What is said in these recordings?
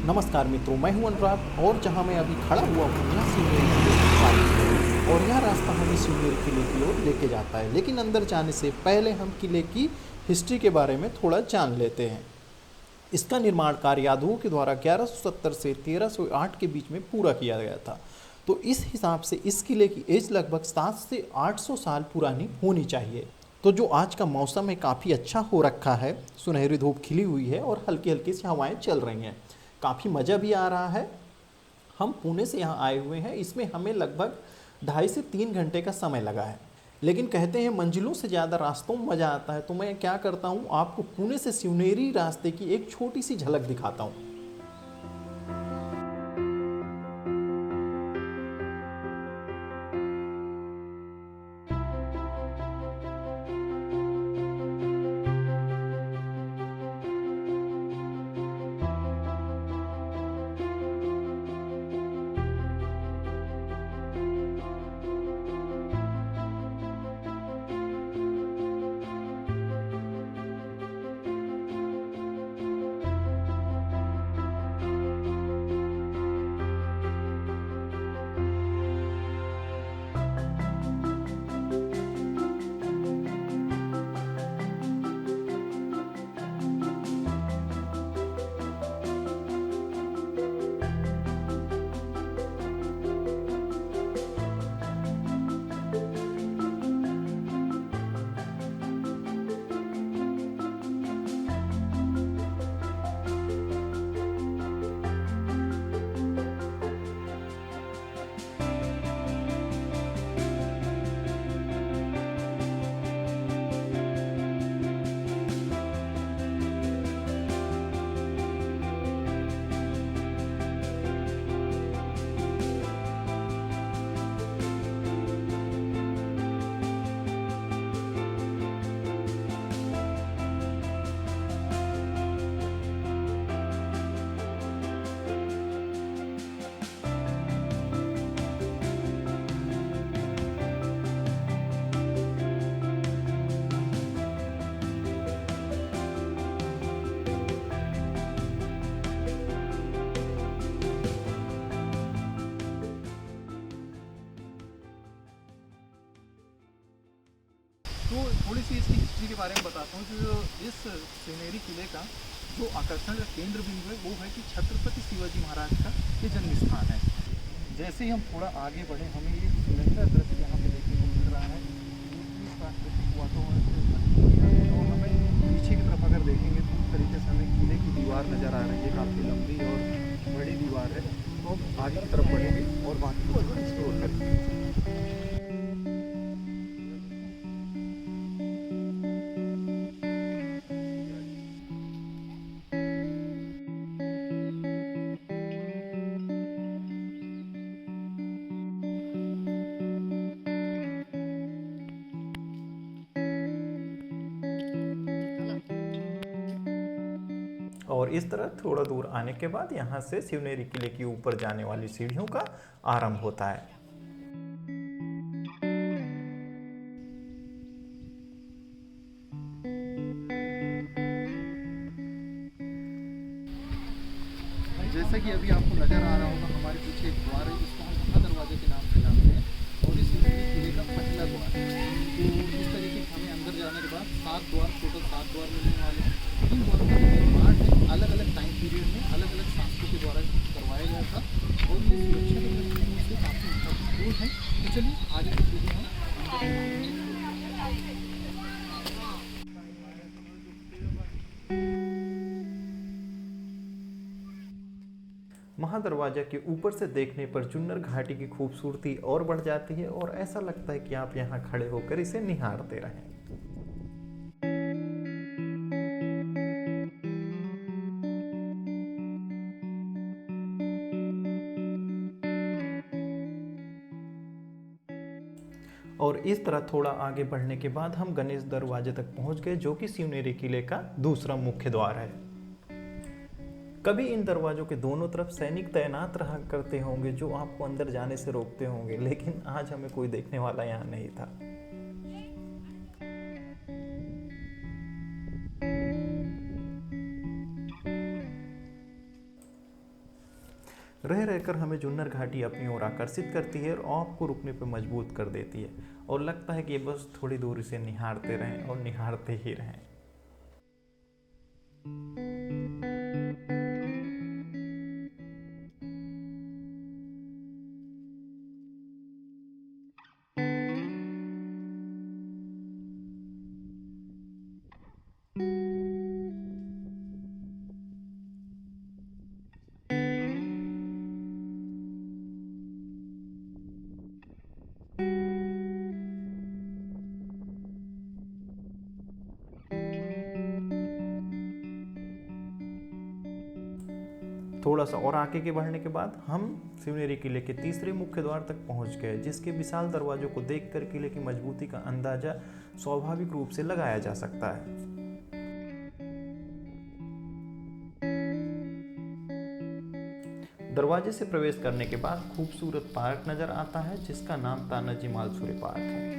नमस्कार मित्रों, मैं हूं अनुराग और जहां मैं अभी खड़ा हुआ हूं यह सिवनेरी किले की पार्क है और यह रास्ता हमें सिवनेरी किले की ओर लेके जाता है। लेकिन अंदर जाने से पहले हम किले की हिस्ट्री के बारे में थोड़ा जान लेते हैं। इसका निर्माण कार्य यादवों के द्वारा 1170 से 1308 के बीच में पूरा किया गया था। तो इस हिसाब से इस किले की एज लगभग 7 से 800 साल पुरानी होनी चाहिए। तो जो आज का मौसम है काफ़ी अच्छा हो रखा है, सुनहरी धूप खिली हुई है और हल्की हल्की सी हवाएं चल रही हैं। काफ़ी मज़ा भी आ रहा है। हम पुणे से यहाँ आए हुए हैं, इसमें हमें लगभग 2.5 से 3 घंटे का समय लगा है। लेकिन कहते हैं मंजिलों से ज़्यादा रास्तों में मज़ा आता है, तो मैं क्या करता हूँ आपको पुणे से सिवनेरी रास्ते की एक छोटी सी झलक दिखाता हूँ। तो थोड़ी सी इसकी हिस्ट्री के बारे में बताता हूँ कि जो इस सिवनेरी किले का जो आकर्षण का केंद्र बिंदु है वो है कि छत्रपति शिवाजी महाराज का ये जन्म स्थान है। जैसे ही हम थोड़ा आगे बढ़े हमें ये सुंदर दृश्य यहाँ पे देखने को मिल रहा है। ये प्राकृतिक वातावरण से भरपूर है और हमें पीछे की तरफ अगर देखेंगे तो इस तरीके से हमें किले की दीवार नज़र आ रही है, काफ़ी लंबी और बड़ी दीवार है। तो हम आगे की तरफ बढ़ेंगे और बाकी को एक्सप्लोर करेंगे। और इस तरह थोड़ा दूर आने के बाद यहाँ से सिवनेरी किले की ऊपर जाने वाली सीढ़ियों का आरंभ होता है। जैसा कि अभी आपको नज़र आ रहा होगा हमारे पीछे एक द्वार है जिसको हम महादरवाजे के नाम से जानते हैं और इस किले का पहला द्वार है। तो इस तरीके से हमें अंदर जाने के बाद 7 द्वार, टोटल 7 द्वार मिलने वाले हैं। इन द्वारों का निर्माण अलग अलग टाइम पीरियड में अलग अलग शासकों के द्वारा करवाया गया था और ये सुरक्षा के दृष्टिकोण से काफ़ी महत्वपूर्ण है। तो चलिए आगे बढ़ते हैं हम। महादरवाजा के ऊपर से देखने पर जुन्नर घाटी की खूबसूरती और बढ़ जाती है और ऐसा लगता है कि आप यहाँ खड़े होकर इसे निहारते रहें। और इस तरह थोड़ा आगे बढ़ने के बाद हम गणेश दरवाजे तक पहुंच गए, जो कि सिवनेरी किले का दूसरा मुख्य द्वार है। कभी इन दरवाजों के दोनों तरफ सैनिक तैनात रहा करते होंगे जो आपको अंदर जाने से रोकते होंगे, लेकिन आज हमें कोई देखने वाला यहाँ नहीं था। रह रहकर हमें जुन्नर घाटी अपनी ओर आकर्षित करती है और आपको रुकने पर मजबूत कर देती है और लगता है कि बस थोड़ी दूर इसे निहारते रहें और निहारते ही रहें। थोड़ा सा और आगे के बढ़ने के बाद हम शिवनेरी किले के तीसरे मुख्य द्वार तक पहुंच गए, जिसके विशाल दरवाजों को देखकर किले की मजबूती का अंदाजा स्वाभाविक रूप से लगाया जा सकता है। दरवाजे से प्रवेश करने के बाद खूबसूरत पार्क नजर आता है, जिसका नाम तानाजी मालसुरे पार्क है।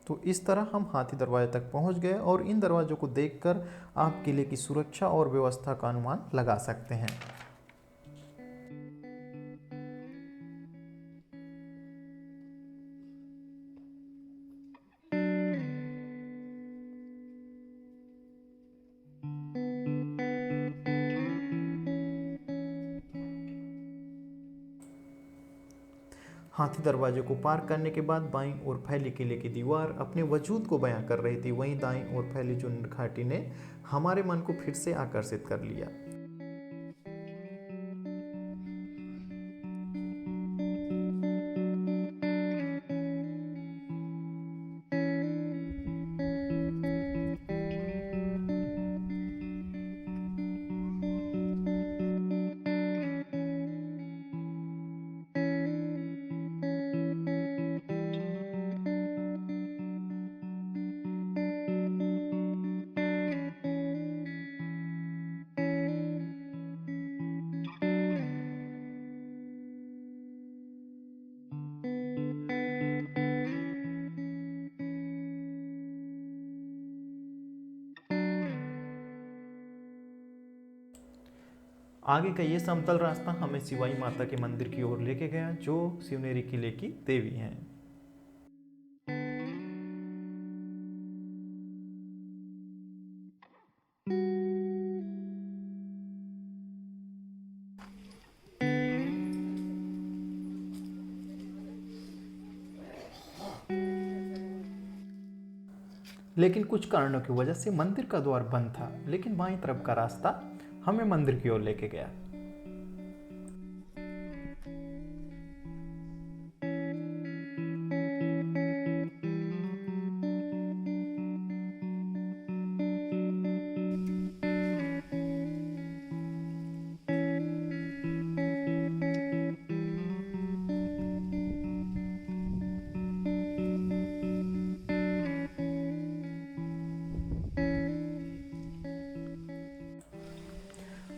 तो इस तरह हम हाथी दरवाजे तक पहुंच गए और इन दरवाजों को देखकर आप किले की सुरक्षा और व्यवस्था का अनुमान लगा सकते हैं। हाथी दरवाजे को पार करने के बाद बाईं ओर फैली किले की दीवार अपने वजूद को बयां कर रही थी, वहीं दाईं ओर फैली जुन्नर घाटी ने हमारे मन को फिर से आकर्षित कर लिया। आगे का ये समतल रास्ता हमें शिवाई माता के मंदिर की ओर लेके गया, जो शिवनेरी किले की देवी हैं। लेकिन कुछ कारणों की वजह से मंदिर का द्वार बंद था, लेकिन बाईं तरफ का रास्ता हमें मंदिर की ओर लेके गया।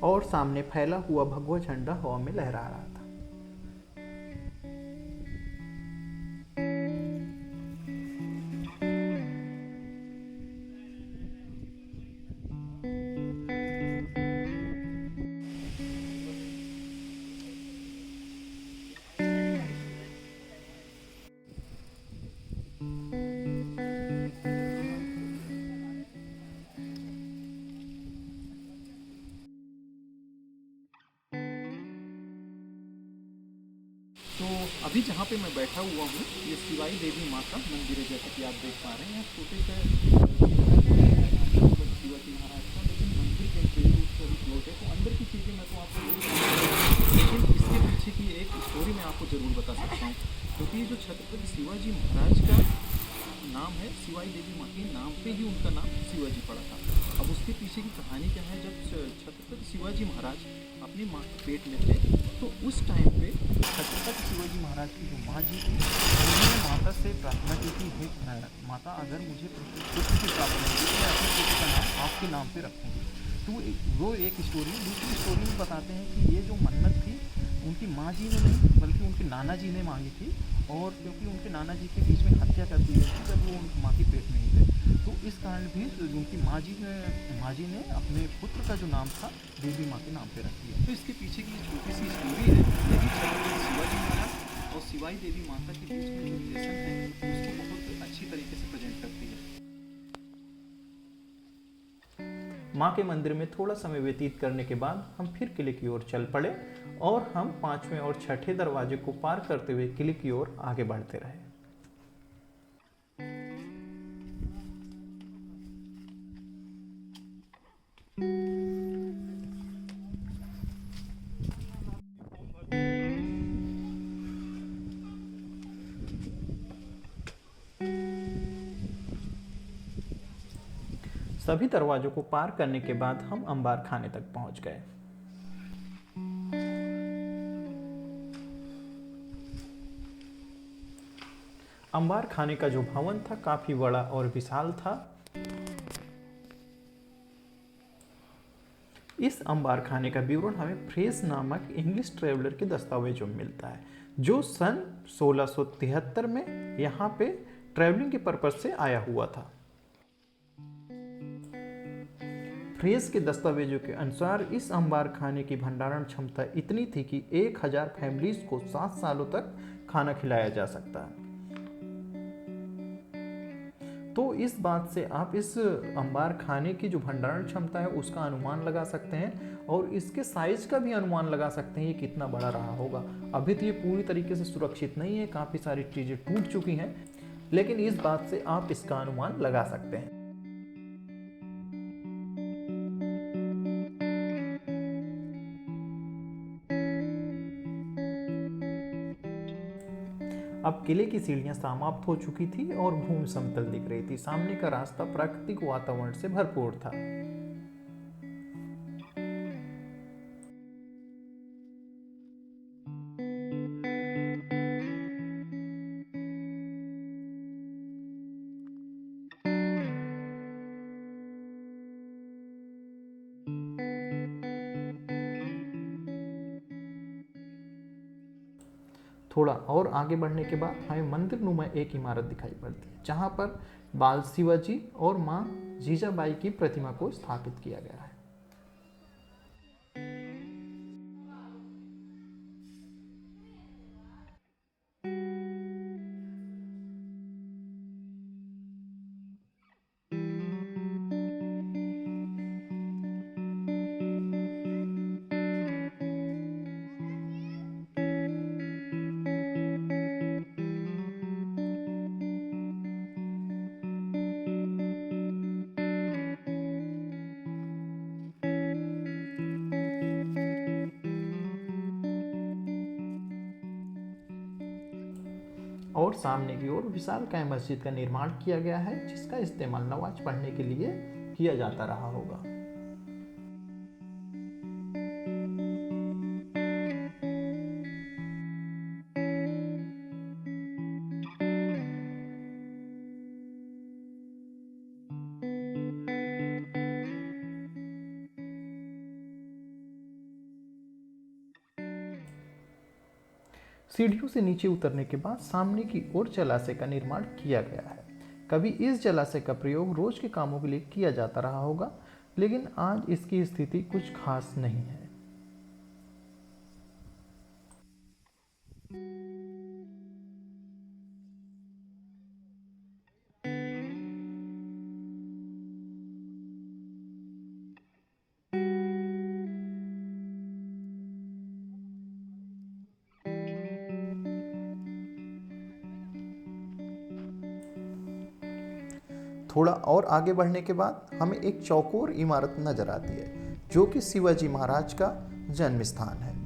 और सामने फैला हुआ भगवा झंडा हवा में लहरा रहा था। तो अभी जहाँ पे मैं बैठा हुआ हूँ ये शिवाई देवी माँ का मंदिर है, जैसा कि आप देख पा रहे हैं। यहाँ छोटे से शिवाजी महाराज का, लेकिन मंदिर के इंटीरियर उसका भी क्लोज है। तो अंदर की चीज़ें मैं तो आपको नहीं बताऊंगा, लेकिन इसके पीछे की एक स्टोरी मैं आपको ज़रूर बता सकता हूँ। क्योंकि ये जो छत्रपति शिवाजी महाराज का नाम है, शिवाई देवी माँ के नाम पे ही उनका नाम शिवाजी पड़ा था। अब उसके पीछे की कहानी क्या है, जब छत्रपति शिवाजी महाराज अपनी माँ के पेट में थे, तो उस टाइम पे छत्रपति शिवाजी महाराज की जो माँ जी थी, उन्होंने माता से प्रार्थना की थी, हे माता, अगर मुझे पुत्र की प्राप्ति होगी तो मैं अपने पुत्र का नाम आपके नाम पे रखूँगी। तो वो एक स्टोरी। दूसरी स्टोरी में बताते हैं कि ये जो मन्नत थी उनकी माँ जी ने नहीं बल्कि उनके नाना जी ने मांगी थी, और क्योंकि उनके नाना जी के बीच में हत्या कर दी गई थी जब वो उनकी माँ के पेट में ही थे, तो इस कारण भी उनकी माँ जी ने अपने पुत्र का जो नाम था देवी माँ के नाम पे रख दिया। तो इसके पीछे की छोटी सी स्टोरी है, यही छत्रपति शिवाजी महाराज और शिवाई देवी माता के बीच में जो रिलेशन है उसको बहुत अच्छी तरीके से प्रेजेंट करती है। माँ के मंदिर में थोड़ा समय व्यतीत करने के बाद हम फिर किले की ओर चल पड़े और हम 5वें और 6ठे दरवाजे को पार करते हुए किले की ओर आगे बढ़ते रहे। सभी दरवाजों को पार करने के बाद हम अंबार खाने तक पहुंच गए। अंबार खाने का जो भवन था काफी बड़ा और विशाल था। इस अंबार खाने का विवरण हमें फ्रेस नामक इंग्लिश ट्रेवलर के दस्तावेजों में मिलता है, जो सन 1673 में यहाँ पे ट्रैवलिंग के पर्पज से आया हुआ था। फ्रेस के दस्तावेजों के अनुसार इस अंबार खाने की भंडारण क्षमता इतनी थी कि 1000 फैमिलीज को 7 सालों तक खाना खिलाया जा सकता है। तो इस बात से आप इस अंबार खाने की जो भंडारण क्षमता है उसका अनुमान लगा सकते हैं, और इसके साइज का भी अनुमान लगा सकते हैं ये कितना बड़ा रहा होगा। अभी तो ये पूरी तरीके से सुरक्षित नहीं है, काफ़ी सारी चीज़ें टूट चुकी हैं, लेकिन इस बात से आप इसका अनुमान लगा सकते हैं। अब किले की सीढ़ियां समाप्त हो चुकी थी और भूमि समतल दिख रही थी। सामने का रास्ता प्राकृतिक वातावरण से भरपूर था। थोड़ा और आगे बढ़ने के बाद हमें मंदिर नुमा एक इमारत दिखाई पड़ती है, जहाँ पर बाल शिवाजी और माँ जीजाबाई की प्रतिमा को स्थापित किया गया है। और सामने की ओर विशालकाय मस्जिद का निर्माण किया गया है, जिसका इस्तेमाल नमाज पढ़ने के लिए किया जाता रहा होगा। सीढ़ियों से नीचे उतरने के बाद सामने की ओर जलाशय का निर्माण किया गया है। कभी इस जलाशय का प्रयोग रोज के कामों के लिए किया जाता रहा होगा, लेकिन आज इसकी स्थिति कुछ खास नहीं है। थोड़ा और आगे बढ़ने के बाद हमें एक चौकोर इमारत नजर आती है जो कि शिवाजी महाराज का जन्म स्थान है।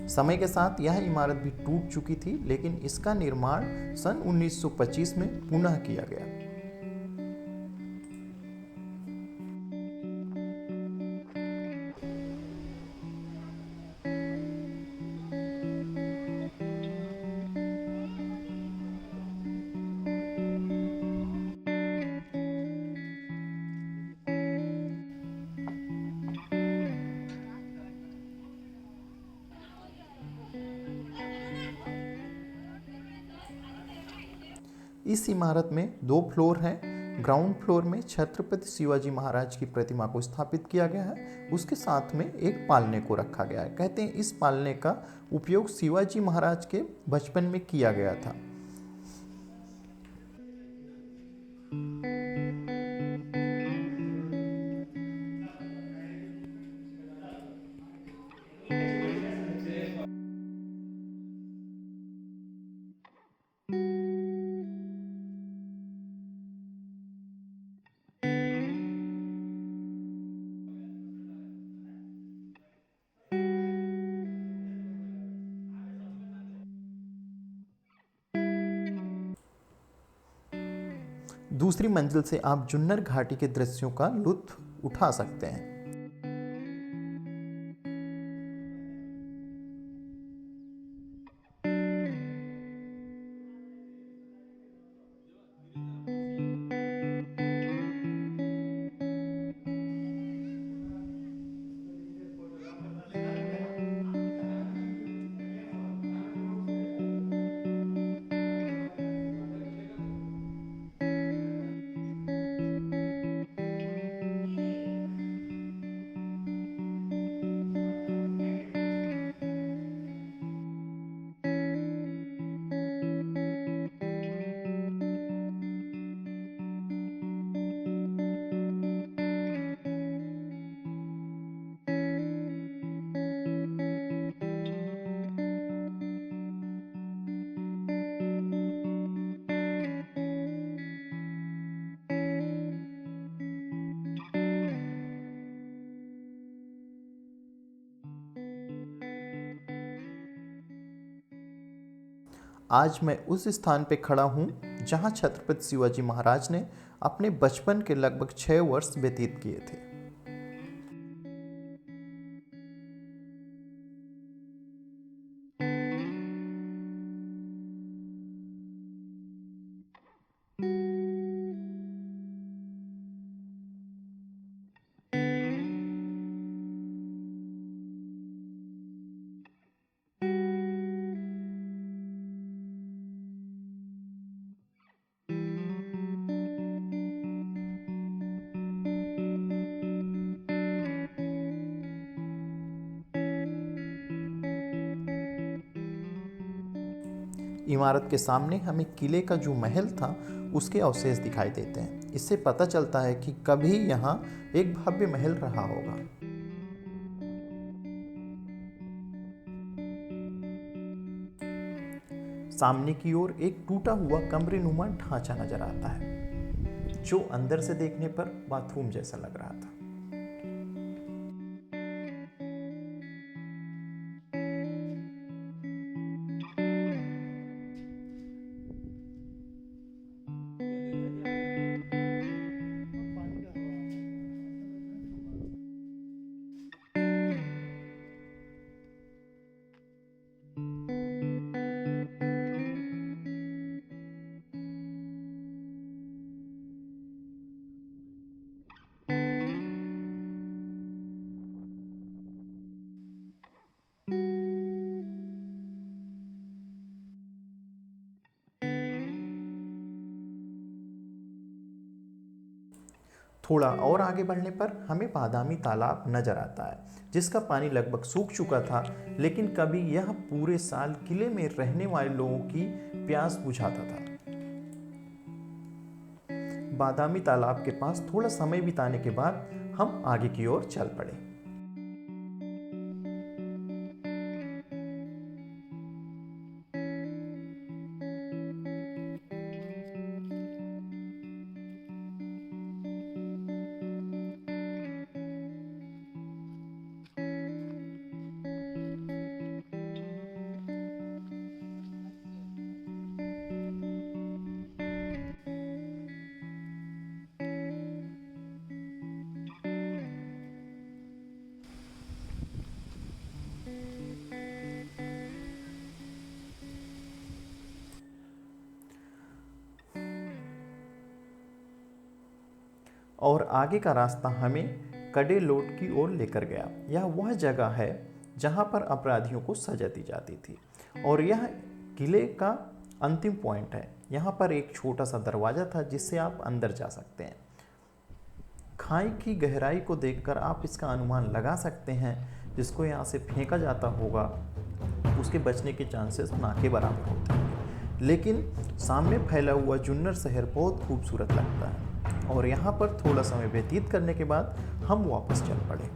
समय के साथ यह इमारत भी टूट चुकी थी, लेकिन इसका निर्माण सन 1925 में पुनः किया गया। इस इमारत में 2 फ्लोर हैं। ग्राउंड फ्लोर में छत्रपति शिवाजी महाराज की प्रतिमा को स्थापित किया गया है। उसके साथ में एक पालने को रखा गया है। कहते हैं इस पालने का उपयोग शिवाजी महाराज के बचपन में किया गया था। दूसरी मंजिल से आप जुन्नर घाटी के दृश्यों का लुत्फ उठा सकते हैं। आज मैं उस स्थान पे खड़ा हूँ जहाँ छत्रपति शिवाजी महाराज ने अपने बचपन के लगभग 6 वर्ष व्यतीत किए थे। इमारत के सामने हमें किले का जो महल था उसके अवशेष दिखाई देते हैं। इससे पता चलता है कि कभी यहाँ एक भव्य महल रहा होगा। सामने की ओर एक टूटा हुआ कमरेनुमा ढांचा नजर आता है जो अंदर से देखने पर बाथरूम जैसा लग रहा था। थोड़ा और आगे बढ़ने पर हमें बादामी तालाब नजर आता है जिसका पानी लगभग सूख चुका था, लेकिन कभी यह पूरे साल किले में रहने वाले लोगों की प्यास बुझाता था। बादामी तालाब के पास थोड़ा समय बिताने के बाद हम आगे की ओर चल पड़े। और आगे का रास्ता हमें कडेलोट की ओर लेकर गया। यह वह जगह है जहाँ पर अपराधियों को सजा दी जाती थी और यह किले का अंतिम पॉइंट है। यहाँ पर एक छोटा सा दरवाज़ा था जिससे आप अंदर जा सकते हैं। खाई की गहराई को देखकर आप इसका अनुमान लगा सकते हैं, जिसको यहाँ से फेंका जाता होगा उसके बचने के चांसेस ना के बराबर होते हैं। लेकिन सामने फैला हुआ जुन्नर शहर बहुत खूबसूरत लगता है और यहाँ पर थोड़ा समय व्यतीत करने के बाद हम वापस चल पड़े।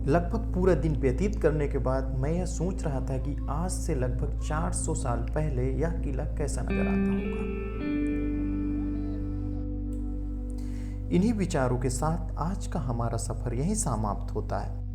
लगभग पूरा दिन व्यतीत करने के बाद मैं यह सोच रहा था कि आज से लगभग 400 साल पहले यह किला कैसा नजर आता होगा। इन्हीं विचारों के साथ आज का हमारा सफर यहीं समाप्त होता है।